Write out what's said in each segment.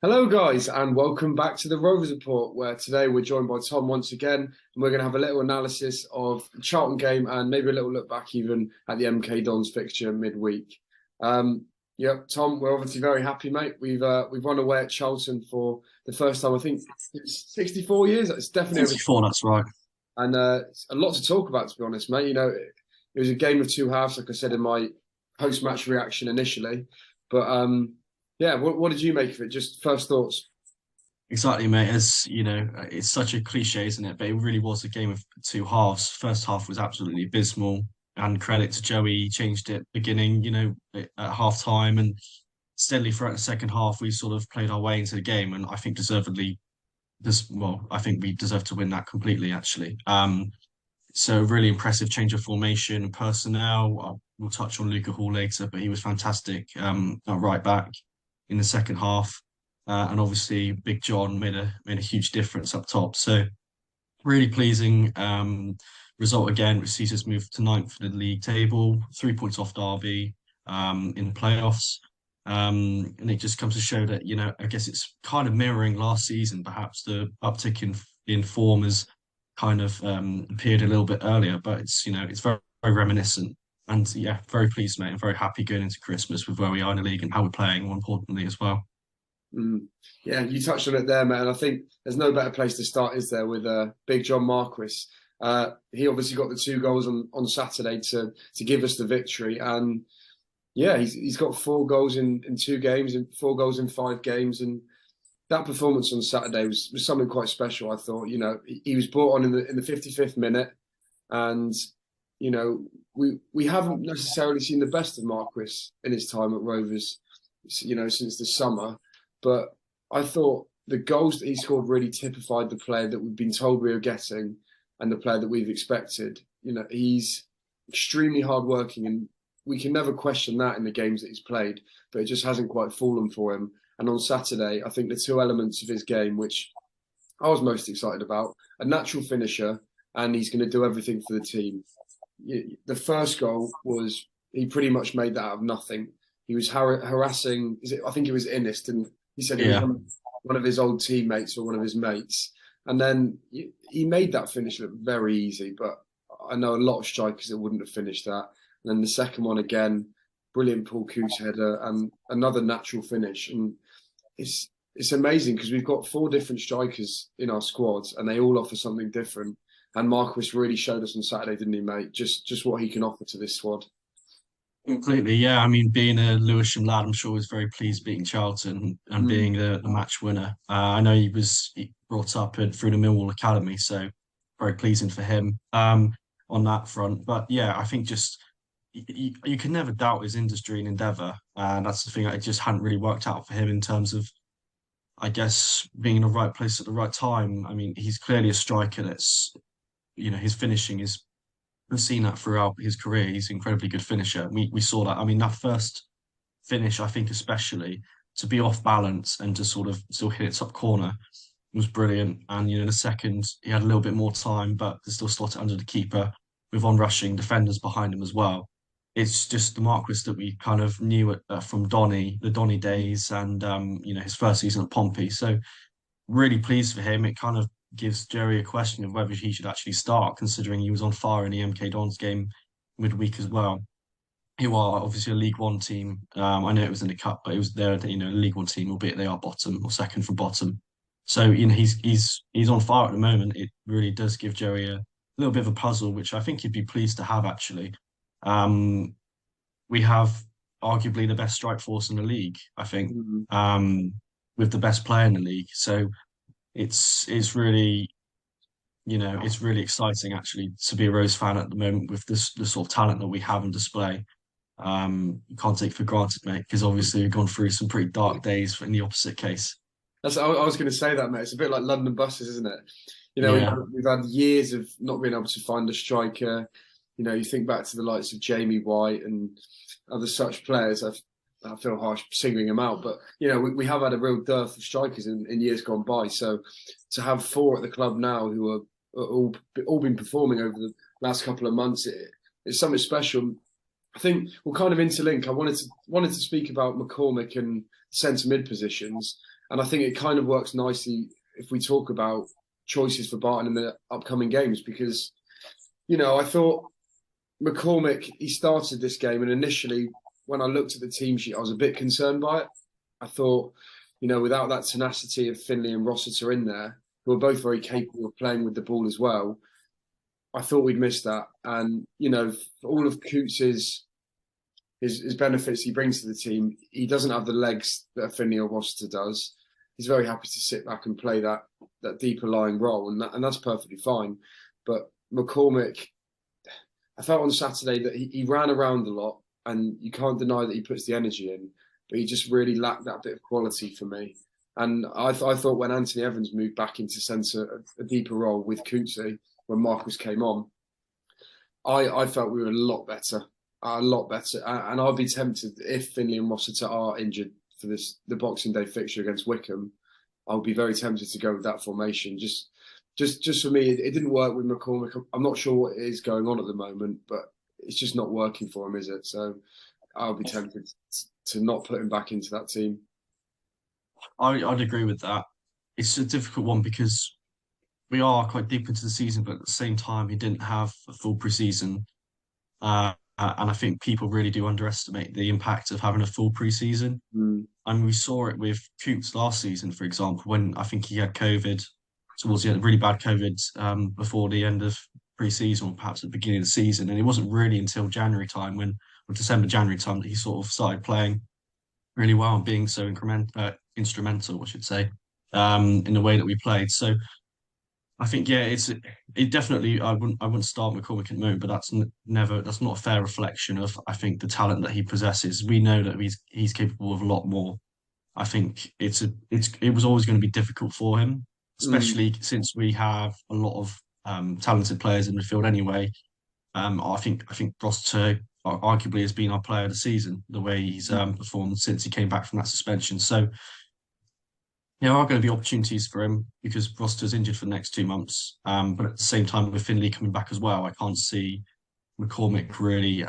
Hello, guys, and welcome back to the Rovers Report, where today we're joined by Tom once again, and we're going to have a little analysis of the Charlton game and maybe a little look back even at the MK Dons fixture midweek. Yep, Tom, we're obviously very happy, mate. We've run away at Charlton for the first time, I think, it's 64 years. It's definitely over, 24, that's right. and it's a lot to talk about, to be honest, mate. It was a game of two halves, like I said in my post-match reaction initially, but yeah, what did you make of it? Just first thoughts. Exactly, mate. As you know, it's such a cliche, isn't it? But it really was a game of two halves. First half was absolutely abysmal, and credit to Joey, he changed it beginning, at half time, and steadily throughout the second half, we sort of played our way into the game, and I think deservedly, I think we deserve to win that completely, actually. So really impressive change of formation and personnel. We'll touch on Hoole later, but he was fantastic at right back in the second half. And obviously, Big John made a huge difference up top. So really pleasing result again, which sees us move to ninth in the league table, 3 points off Derby in the playoffs. And it just comes to show that, I guess it's kind of mirroring last season. Perhaps the uptick in form has kind of appeared a little bit earlier, but it's very, very reminiscent. And yeah, very pleased, mate. I'm very happy going into Christmas with where we are in the league and how we're playing, more importantly, as well. Mm. Yeah, you touched on it there, man. I think there's no better place to start, is there, with Big John Marquis. He obviously got the two goals on Saturday to give us the victory, and yeah, he's got four goals in two games and four goals in five games, and that performance on Saturday was something quite special. I thought, he was brought on in the 55th minute, and we haven't necessarily seen the best of Marquis in his time at Rovers, since the summer. But I thought the goals that he scored really typified the player that we've been told we were getting and the player that we've expected. He's extremely hardworking, and we can never question that in the games that he's played, but it just hasn't quite fallen for him. And on Saturday, I think the two elements of his game, which I was most excited about, a natural finisher, and he's going to do everything for the team. The first goal was, he pretty much made that out of nothing. He was harassing, I think it was Innes, and he said it was Yeah, one of his old teammates or one of his mates. And then he made that finish look very easy, but I know a lot of strikers that wouldn't have finished that. And then the second one again, brilliant Paul Coutts header and another natural finish. And it's amazing because we've got four different strikers in our squads and they all offer something different. And Marquis really showed us on Saturday, didn't he, mate? Just what he can offer to this squad. completely. Yeah, I mean, being a Lewisham lad, I'm sure he was very pleased beating Charlton and Mm. being the match winner. I know he brought up through the Millwall Academy, so very pleasing for him on that front. But yeah, I think just you can never doubt his industry and endeavour. And that's the thing, it just hadn't really worked out for him in terms of, I guess, being in the right place at the right time. I mean, he's clearly a striker his finishing is, we've seen that throughout his career. He's an incredibly good finisher. We saw that. I mean, that first finish, I think especially, to be off balance and to sort of still hit it top corner was brilliant. And, the second, he had a little bit more time, but to still slot it under the keeper with on-rushing defenders behind him as well. It's just the Marquis that we kind of knew from the Donny days, and his first season at Pompey. So really pleased for him. It kind of gives Jerry a question of whether he should actually start, considering he was on fire in the MK Dons game midweek as well. Who are obviously a League One team. I know it was in the cup, but it was there, a League One team, albeit they are bottom or second from bottom. So he's on fire at the moment. It really does give Jerry a little bit of a puzzle, which I think he'd be pleased to have actually. Um, we have arguably the best strike force in the league, I think, Mm. with the best player in the league. So it's really, it's really exciting actually to be a Rose fan at the moment with this the sort of talent that we have on display. You can't take for granted, mate, because obviously we've gone through some pretty dark days in the opposite case. I was going to say that, mate. It's a bit like London buses, isn't it? Yeah, We've had years of not being able to find a striker. You think back to the likes of Jamie White and other such players. I feel harsh singling them out, but we have had a real dearth of strikers in years gone by. So to have four at the club now who are all been performing over the last couple of months, it's something special. I think we'll kind of interlink. I wanted to speak about McCormick and centre mid positions. And I think it kind of works nicely if we talk about choices for Barton in the upcoming games because, I thought McCormick, he started this game, and initially, when I looked at the team sheet, I was a bit concerned by it. I thought, without that tenacity of Finley and Rossiter in there, who are both very capable of playing with the ball as well, I thought we'd miss that. And, for all of Coots's his benefits he brings to the team, he doesn't have the legs that a Finley or Rossiter does. He's very happy to sit back and play that deeper lying role, and that's perfectly fine. But McCormick, I felt on Saturday that he ran around a lot, and you can't deny that he puts the energy in, but he just really lacked that bit of quality for me. And I thought when Anthony Evans moved back into centre, a deeper role with Coetzee, when Marquis came on, I felt we were a lot better. And I'd be tempted if Finley and Rossiter are injured for the Boxing Day fixture against Wickham. I would be very tempted to go with that formation. Just for me, it didn't work with McCormick. I'm not sure what is going on at the moment, but it's just not working for him, is it? So I'll be tempted to not put him back into that team. I'd agree with that. It's a difficult one because we are quite deep into the season, but at the same time, he didn't have a full preseason. And I think people really do underestimate the impact of having a full preseason. Mm. And we saw it with Coots last season, for example, when I think he had COVID towards the end, really bad COVID before the end of pre-season, or perhaps at the beginning of the season. And it wasn't really until January time or December, January time that he sort of started playing really well and being so instrumental, I should say, in the way that we played. So I think it definitely I wouldn't start McCormick at the moment, but that's not a fair reflection of I think the talent that he possesses. We know that he's capable of a lot more. I think it was always going to be difficult for him, Mm. especially since we have a lot of talented players in midfield anyway. I think Rossiter arguably has been our player of the season, the way he's performed since he came back from that suspension. So there are going to be opportunities for him because Rossiter's injured for the next 2 months. But at the same time, with Finley coming back as well, I can't see McCormick really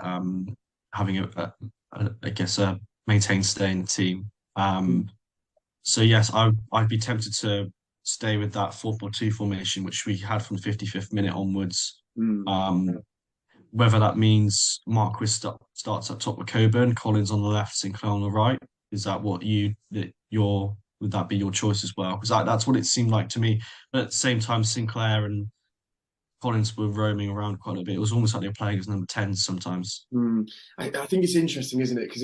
having I guess, a maintained stay in the team. So yes, I'd be tempted to stay with that 4-4-2 formation, which we had from the 55th minute onwards. Mm. Um, Whether that means Marquis starts up top with Coburn, Collins on the left, Sinclair on the right. Is that would that be your choice as well? Because that's what it seemed like to me. But at the same time, Sinclair and Collins were roaming around quite a bit. It was almost like they were playing as number 10s sometimes. Mm. I think it's interesting, isn't it? Because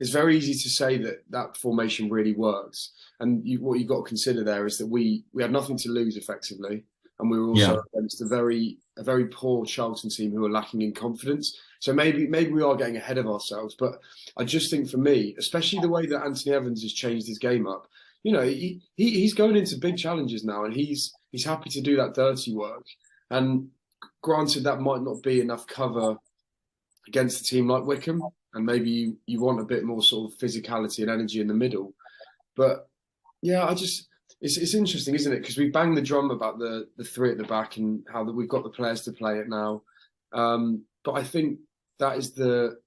it's very easy to say that formation really works, and what you've got to consider there is that we had nothing to lose effectively, and we were Yeah. also against a very poor Charlton team who are lacking in confidence. So maybe we are getting ahead of ourselves. But I just think for me, especially the way that Anthony Evans has changed his game up, he's going into big challenges now, and he's happy to do that dirty work. And granted, that might not be enough cover against a team like Wickham, and maybe you want a bit more sort of physicality and energy in the middle. But yeah, it's interesting, isn't it? Because we bang the drum about the three at the back and how that we've got the players to play it now. But I think that is the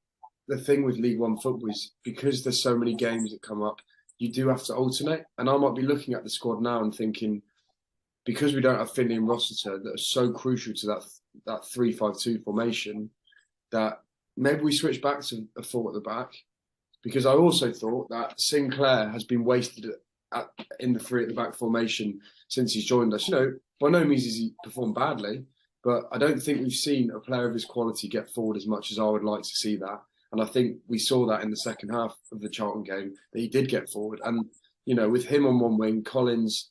thing with League One football is because there's so many games that come up, you do have to alternate. And I might be looking at the squad now and thinking, because we don't have Finley and Rossiter that are so crucial to that 3-5-2 formation, that maybe we switch back to a four at the back. Because I also thought that Sinclair has been wasted in the three at the back formation since he's joined us. By no means has he performed badly, but I don't think we've seen a player of his quality get forward as much as I would like to see that. And I think we saw that in the second half of the Charlton game, that he did get forward. And, with him on one wing, Collins,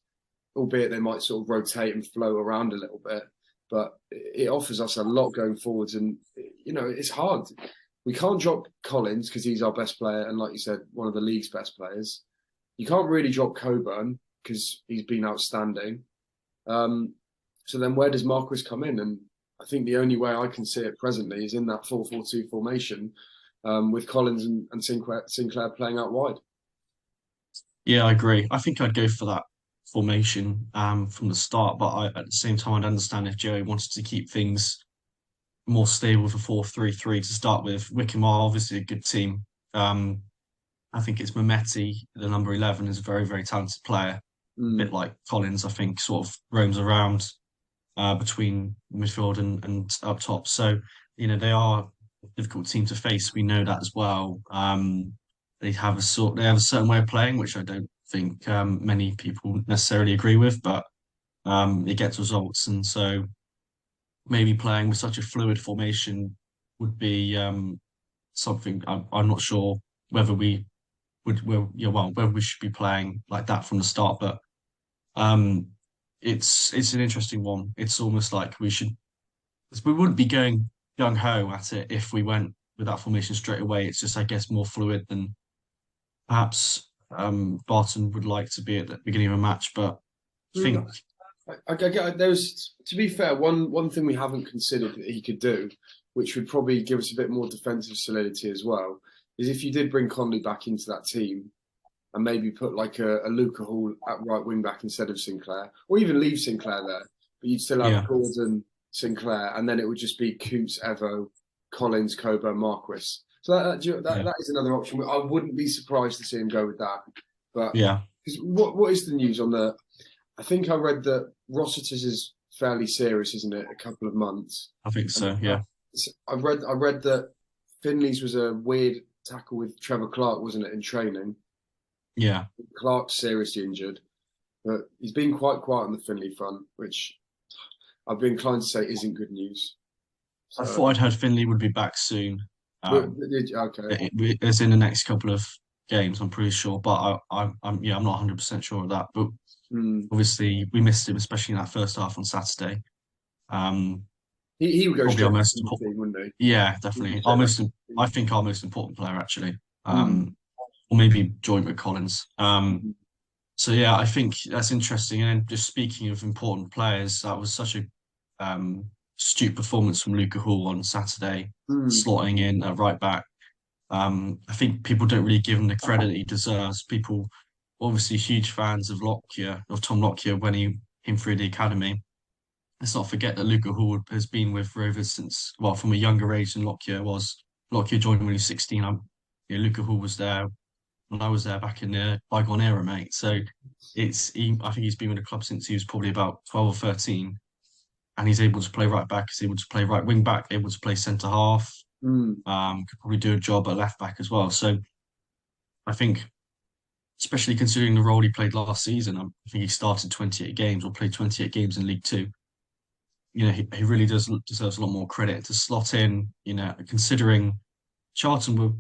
albeit they might sort of rotate and flow around a little bit, but it offers us a lot going forwards. And, it's hard. We can't drop Collins because he's our best player. And like you said, one of the league's best players. You can't really drop Coburn because he's been outstanding. So then where does Marquis come in? And I think the only way I can see it presently is in that 4-4-2 formation with Collins and Sinclair playing out wide. Yeah, I agree. I think I'd go for that formation from the start, but at the same time, I'd understand if Joey wanted to keep things more stable with a 4-3-3 to start with. Wickham are obviously a good team. I think it's Mehmeti, the number 11, is a very, very talented player. A bit Mm. like Collins, I think, sort of roams around between midfield and up top. So, they are a difficult team to face. We know that as well. They have a certain way of playing, which I don't think many people necessarily agree with, but it gets results. And so maybe playing with such a fluid formation would be something I'm not sure whether we whether we should be playing like that from the start, but um, it's an interesting one. It's almost like we wouldn't be going gung ho at it if we went with that formation straight away. It's just, I guess, more fluid than perhaps Barton would like to be at the beginning of a match. But I Mm. think, There's, to be fair, one thing we haven't considered that he could do, which would probably give us a bit more defensive solidity as well, is if you did bring Conley back into that team and maybe put like a Luca Hall at right wing back instead of Sinclair, or even leave Sinclair there, but you'd still have yeah, Gordon, Sinclair, and then it would just be Coots, Evo, Collins, Coburn, Marquis. So yeah, that is another option. I wouldn't be surprised to see him go with that. But yeah. 'cause what is the news on the? I think I read that Rossiter's is fairly serious, isn't it? A couple of months. I think And so. Yeah, I read that Finley's was a weird tackle with Trevor Clark, wasn't it, in training? yeah. Clark's seriously injured, but he's been quite quiet on the Finley front, which I've been inclined to say isn't good news. I So, thought I'd heard Finley would be back soon. okay. It's in the next couple of games, I'm pretty sure, but I'm not 100% sure of that. But Hmm. obviously, we missed him, especially in that first half on Saturday. Um, He would go Probably our straight back most in the important. team, wouldn't he? Yeah, He'd go definitely. straight back in the I team. think our most important player actually. Hmm. Or maybe joint with Collins. Hmm. So yeah, I think that's interesting. And then just speaking of important players, that was such a astute performance from Luca Hoole on Saturday, Hmm. slotting in at right back. I think people don't really give him the credit that he deserves. People obviously huge fans of Tom Lockyer when he came through the academy. Let's not forget that Luca Hoole has been with Rovers since, well, from a younger age than Lockyer was. Lockyer joined when he was 16. Luca Hoole was there when I was there back in the bygone era, mate. So I think he's been with the club since he was probably about 12 or 13. And he's able to play right back, he's able to play right wing back, able to play centre half, Hmm. could probably do a job at left back as well. So I think, especially considering the role he played last season, I think he started 28 games or played 28 games in League Two. He really does deserves a lot more credit to slot in. Considering Charlton were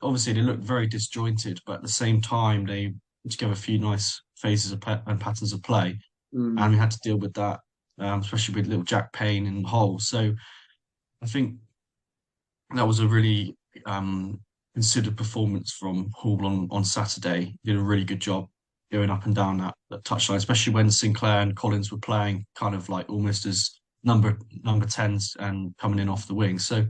obviously they looked very disjointed, but at the same time they put together a few nice phases and patterns of play, Hmm. and we had to deal with that, especially with little Jack Payne and Hull. So I think that was a really considered performance from Hall on Saturday. He did a really good job going up and down that touchline, especially when Sinclair and Collins were playing kind of like almost as number tens and coming in off the wing. So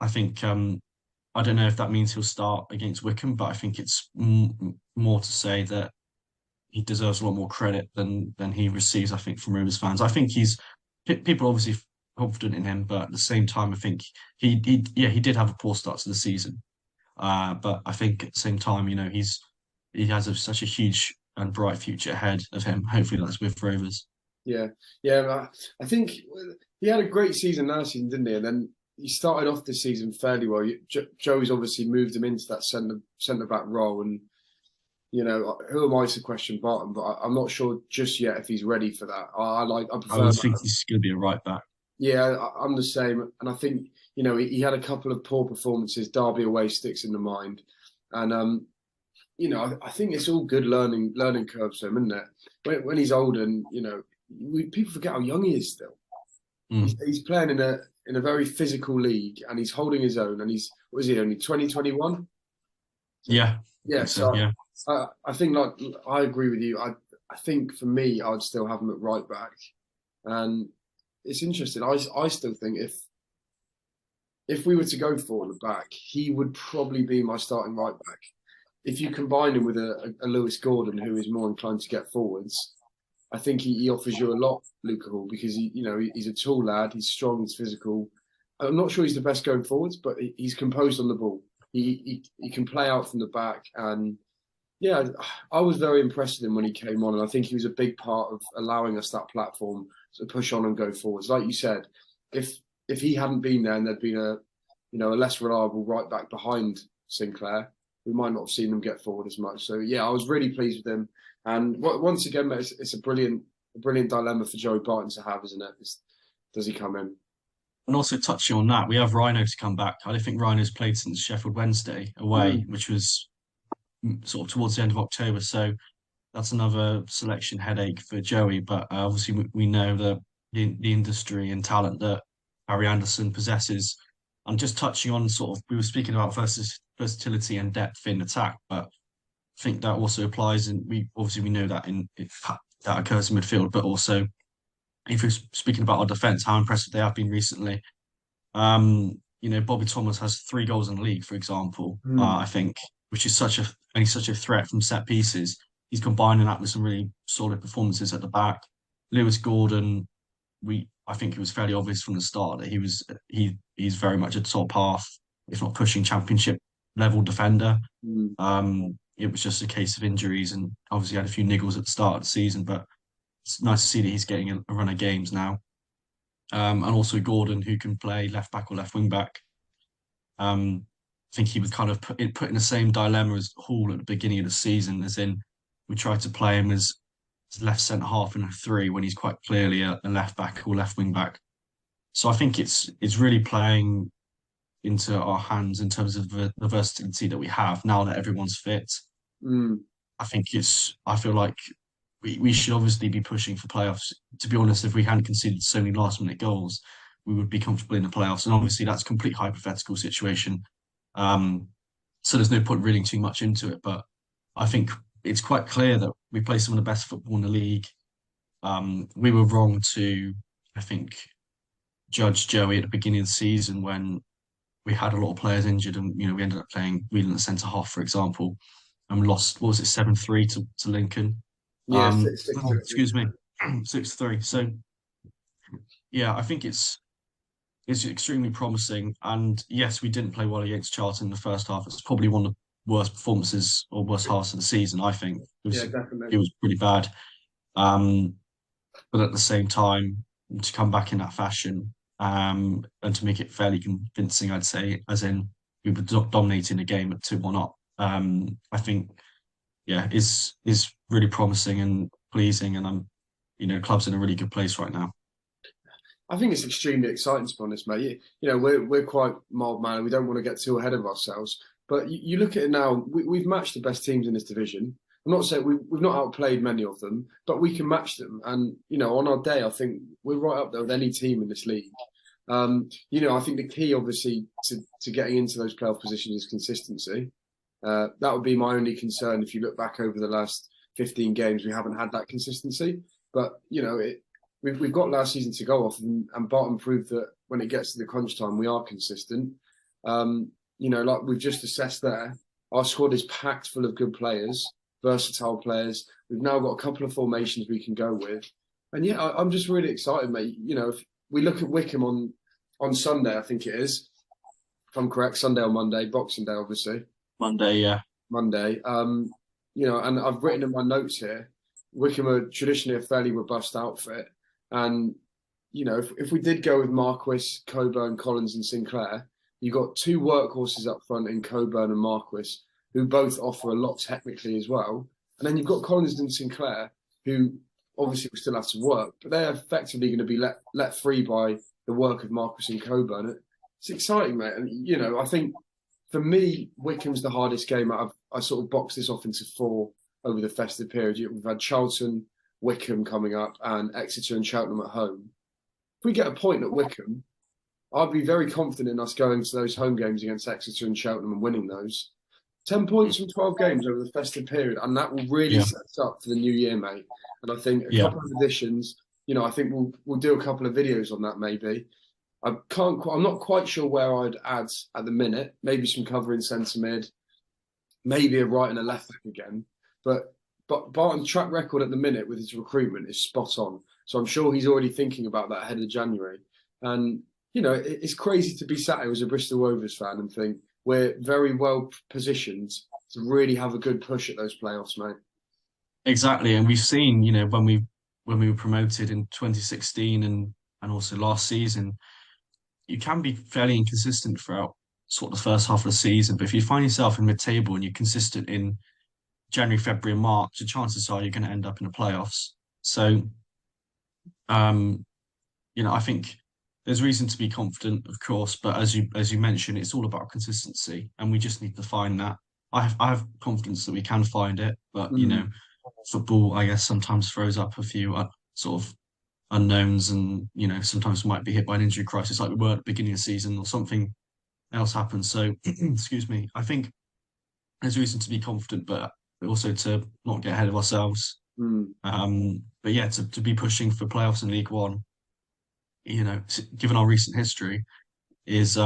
I think I don't know if that means he'll start against Wickham, but I think it's more to say that he deserves a lot more credit than he receives. I think from Rovers fans. I think people obviously confident in him, but at the same time, I think he did have a poor start to the season. But I think at the same time, he has such a huge and bright future ahead of him. Hopefully, that's with Rovers. Yeah, yeah. I think he had a great season last season, didn't he? And then he started off this season fairly well. Joe's obviously moved him into that centre back role, and who am I to question Barton? But I'm not sure just yet if he's ready for that. I I prefer would think that. he's going to be a right back. Yeah, I'm the same, and I think he had a couple of poor performances. Derby away sticks in the mind, and I think it's all good learning curves for him, isn't it? When he's old and people forget how young he is still. Mm. He's playing in a very physical league, and he's holding his own. And what is he, only 2021? Yeah, I Yeah, think so. so Yeah, I think like I agree with you. I think for me, I'd still have him at right back, and it's interesting. I still think if we were to go forward and back, he would probably be my starting right back. If you combine him with a Lewis Gordon who is more inclined to get forwards, I think he offers you a lot, Luca Hall, because he's a tall lad, he's strong, he's physical. I'm not sure he's the best going forwards, but he's composed on the ball. He can play out from the back, and yeah, I was very impressed with him when he came on, and I think he was a big part of allowing us that platform to push on and go forwards. Like you said, if if he hadn't been there and there'd been a less reliable right back behind Sinclair, we might not have seen them get forward as much. So yeah, I was really pleased with him. And once again, mate, it's a brilliant dilemma for Joey Barton to have, isn't it? Does he come in? And also touching on that, we have Rhino to come back. I don't think Rhino's played since Sheffield Wednesday away, Mm. which was sort of towards the end of October. So that's another selection headache for Joey. But obviously, we know the industry and talent that Harry Anderson possesses. I'm just touching on sort of we were speaking about versatility and depth in attack, but I think that also applies, and we know that that occurs in midfield, but also if you're speaking about our defence, how impressive they have been recently. Bobby Thomas has 3 goals in the league, for example. Mm. I think, which is such a threat from set pieces. He's combining that with some really solid performances at the back. Lewis Gordon, I think it was fairly obvious from the start that he's very much a top half, if not pushing championship level defender. Mm. It was just a case of injuries, and obviously had a few niggles at the start of the season, but it's nice to see that he's getting a run of games now. And also Gordon, who can play left back or left wing back. I think he was kind of put in the same dilemma as Hoole at the beginning of the season, as in we tried to play him as left centre half in a three when he's quite clearly a left back or left wing back. So I think it's really playing into our hands in terms of the versatility that we have now that everyone's fit. Mm. I feel like we should obviously be pushing for playoffs. To be honest, if we hadn't conceded so many last minute goals, we would be comfortable in the playoffs. And obviously that's a complete hypothetical situation. Um, so there's no point reading too much into it. But I think it's quite clear that we play some of the best football in the league. We were wrong to, I think, judge Joey at the beginning of the season when we had a lot of players injured, and we ended up playing Whelan at centre half, for example, and we lost. What was it, 7-3 to Lincoln? Yeah, 6-3. Excuse me, 6-3. So yeah, I think it's extremely promising. And yes, we didn't play well against Charlton in the first half. It's probably one of the worst performances or worst halves of the season. I think Yeah, definitely. it was pretty bad. Um, but at the same time, to come back in that fashion, and to make it fairly convincing, I'd say, as in we were dominating the game at 2-1 up. I think, yeah, is really promising and pleasing, and club's in a really good place right now. I think it's extremely exciting, to be honest, mate. We're quite mild mannered. We don't want to get too ahead of ourselves. But you look at it now. We've matched the best teams in this division. I'm not saying we've not outplayed many of them, but we can match them. And on our day, I think we're right up there with any team in this league. I think the key, obviously, to getting into those playoff positions is consistency. That would be my only concern. If you look back over the last 15 games, we haven't had that consistency. But we've got last season to go off, and Barton proved that when it gets to the crunch time, we are consistent. Like we've just assessed there, our squad is packed full of good players, versatile players. We've now got a couple of formations we can go with, and yeah, I'm just really excited, mate. If we look at Wickham on Sunday, I think it is, if I'm correct, Sunday or Monday, Boxing Day, obviously. Monday, yeah. Monday. And I've written in my notes here, Wickham are traditionally a fairly robust outfit. And, if we did go with Marquis, Coburn, Collins and Sinclair, you've got two workhorses up front in Coburn and Marquis, who both offer a lot technically as well. And then you've got Collins and Sinclair, who obviously will still have to work, but they're effectively going to be let free by the work of Marquis and Coburn. It's exciting, mate. And, I think for me, Wickham's the hardest game. I sort of boxed this off into 4 over the festive period. We've had Charlton, Wickham coming up, and Exeter and Cheltenham at home. If we get a point at Wickham, I'd be very confident in us going to those home games against Exeter and Cheltenham and winning those. 10 points from 12 games over the festive period, and that will really set us up for the new year, mate. And I think a couple of additions, I think we'll do a couple of videos on that maybe. I'm not quite sure where I'd add at the minute. Maybe some covering centre mid, maybe a right and a left back again. But Barton's track record at the minute with his recruitment is spot on. So I'm sure he's already thinking about that ahead of January. And, it's crazy to be sat here as a Bristol Rovers fan and think we're very well positioned to really have a good push at those playoffs, mate. Exactly, and we've seen, when we were promoted in 2016 and also last season, you can be fairly inconsistent throughout sort of the first half of the season. But if you find yourself in mid-table and you're consistent in January, February, and March, the chances are you're going to end up in the playoffs. So, um, I think there's reason to be confident, of course, but as you mentioned, it's all about consistency, and we just need to find that. I have confidence that we can find it, but Mm. football, I guess, sometimes throws up a few sort of unknowns, and sometimes we might be hit by an injury crisis, like we were at the beginning of the season, or something else happens. So, excuse me. I think there's reason to be confident, but also to not get ahead of ourselves. Mm. But yeah, to be pushing for playoffs in League One, given our recent history, is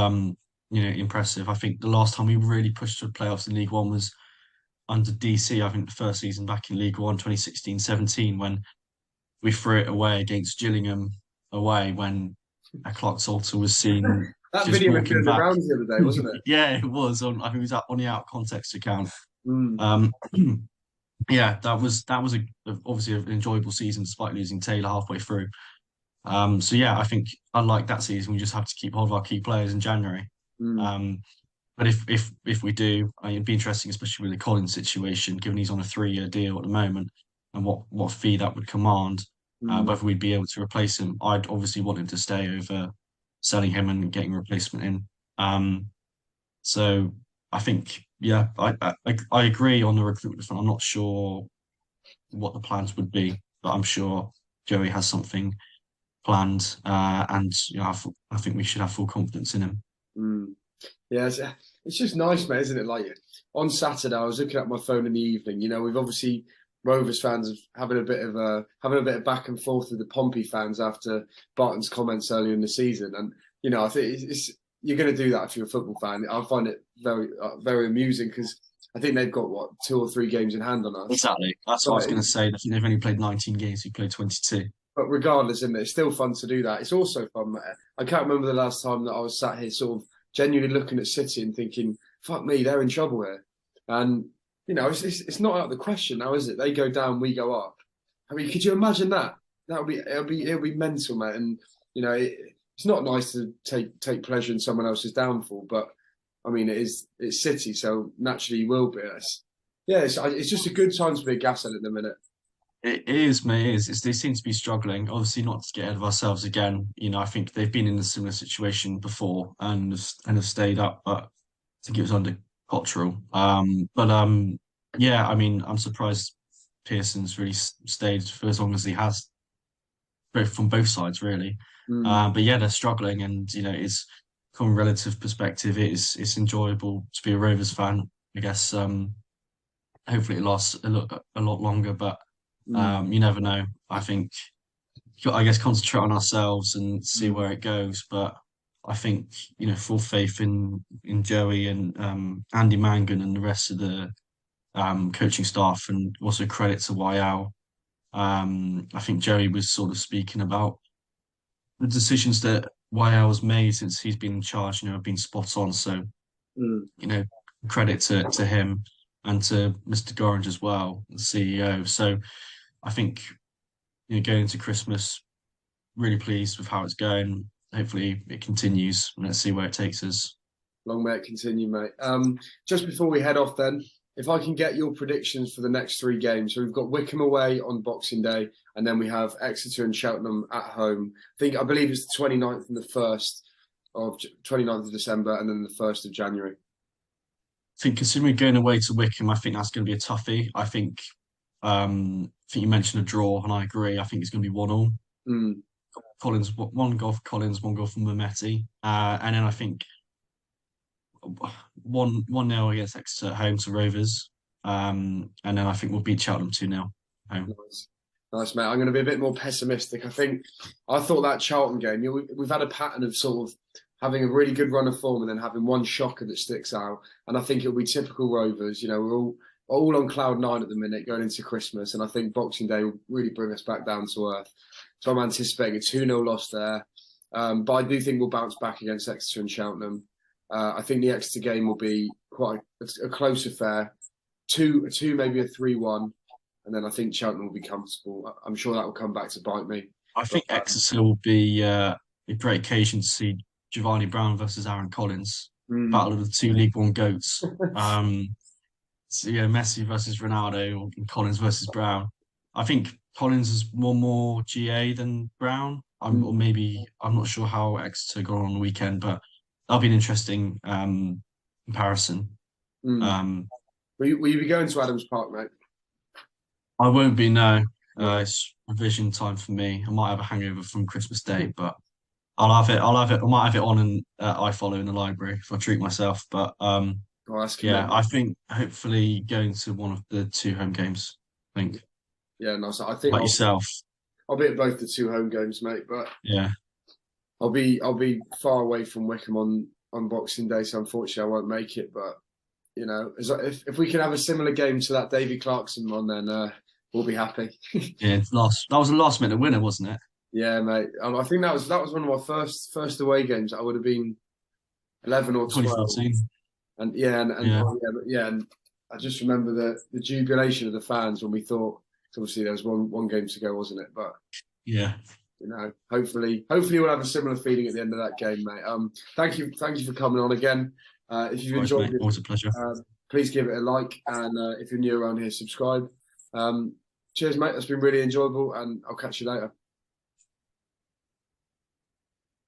impressive. I think the last time we really pushed for playoffs in League One was under DC. I think the first season back in League One, 2016-17, when we threw it away against Gillingham away, when a Clark Salter was seen That just video was walking doing the back. rounds the other day, wasn't it? Yeah, it was on. I think it was on the out of context account. Mm. Um, yeah, that was obviously an enjoyable season despite losing Taylor halfway through. So yeah, I think unlike that season, we just have to keep hold of our key players in January. Mm. Um, but if we do, it'd be interesting, especially with the Collins situation, given he's on a 3-year deal at the moment, and what fee that would command, Mm. whether we'd be able to replace him. I'd obviously want him to stay over selling him and getting a replacement in. So I think, yeah, I agree on the recruitment front. I'm not sure what the plans would be, but I'm sure Joey has something planned, and I think we should have full confidence in him. Mm. Yeah, it's just nice, mate, isn't it? Like on Saturday, I was looking at my phone in the evening. We've obviously Rovers fans having a bit of back and forth with the Pompey fans after Barton's comments earlier in the season, and I think you're going to do that if you're a football fan. I find it very very amusing because I think they've got what 2 or 3 games in hand on us. Exactly. That's what I was But going to say. I think they've only played 19 games. We played 22. but regardless, isn't it? It's still fun to do that. It's also fun, mate. I can't remember the last time that I was sat here sort of genuinely looking at City and thinking, fuck me, they're in trouble here. And, it's not out of the question now, is it? They go down, we go up. I mean, could you imagine that? It'll be mental, mate. And, it's not nice to take pleasure in someone else's downfall, but I mean, it's City, so naturally you will be. It's just a good time to be a gashead at the minute. It is, mate. They seem to be struggling. Obviously, not to get ahead of ourselves again. I think they've been in a similar situation before and have stayed up, but I think it was under Cottrell. But yeah. I mean, I'm surprised Pearson's really stayed for as long as he has, both from both sides, really. Mm. But yeah, they're struggling, and it's from a relative perspective, it's enjoyable to be a Rovers fan. I guess hopefully it lasts a lot longer, but Mm. you never know. I think, I guess, concentrate on ourselves and see Mm. where it goes. But I think, full faith in Joey and Andy Mangan and the rest of the coaching staff, and also credit to YL. I think Joey was sort of speaking about the decisions that YL has made since he's been in charge, have been spot on. So, Mm. you know, credit to him and to Mr. Gorringe as well, the CEO. So I think, going into Christmas, really pleased with how it's going. Hopefully it continues. Let's see where it takes us. Long may it continue, mate. Just before we head off, then, if I can get your predictions for the next 3 games. So we've got Wickham away on Boxing Day, and then we have Exeter and Cheltenham at home. I believe it's the 29th and the 1st of 29th of December, and then the 1st of January. I think considering going away to Wickham, I think that's going to be a toughie. I think you mentioned a draw, and I agree. I think it's going to be 1-1. Mm. Collins, one goal for Collins, one goal for Mehmeti. And then I think 1-0 against Exeter at home to Rovers. And then I think we'll beat Cheltenham 2-0 home. Nice. Nice, mate. I'm going to be a bit more pessimistic. I thought that Charlton game, we've had a pattern of sort of having a really good run of form and then having one shocker that sticks out. And I think it'll be typical Rovers. We're all on cloud nine at the minute going into Christmas. And I think Boxing Day will really bring us back down to earth. So I'm anticipating a 2-0 loss there. But I do think we'll bounce back against Exeter and Cheltenham. I think the Exeter game will be quite a close affair. Two, maybe a 3-1, and then I think Cheltenham will be comfortable. I'm sure that will come back to bite me. I But think Exeter will be a great occasion to see Giovanni Brown versus Aaron Collins, battle of the two League One goats. So yeah, Messi versus Ronaldo and Collins versus Brown. I think Collins has won more GA than Brown. Or maybe I'm not sure how Exeter got on the weekend, but that'll be an interesting comparison. Mm. Um, Will you be going to Adams Park, mate? I won't be, no. No. It's revision time for me. I might have a hangover from Christmas Day, but I'll have it. I'll have it. I might have it on and I follow in the library if I treat myself. But Oh, that's yeah, commitment. I think hopefully going to one of the two home games. I think, Yeah, no. So I think like yourself. I'll be at both the two home games, mate. But Yeah, I'll be far away from Wickham on Boxing Day, so unfortunately I won't make it. But you know, if we can have a similar game to that Davy Clarkson one, then we'll be happy. yeah. That was a last minute winner, wasn't it? Yeah, mate. I think that was one of my first away games. I would have been 11 or 12, 2014. and yeah, Yeah, and I just remember the jubilation of the fans when we thought. Obviously, there was one game to go, wasn't it? But yeah. you know, hopefully we'll have a similar feeling at the end of that game, mate. Thank you for coming on again. If you've Always, enjoyed mate. it, Always a pleasure. please give it a like, and if you're new around here, subscribe. Cheers, mate. That's been really enjoyable, and I'll catch you later.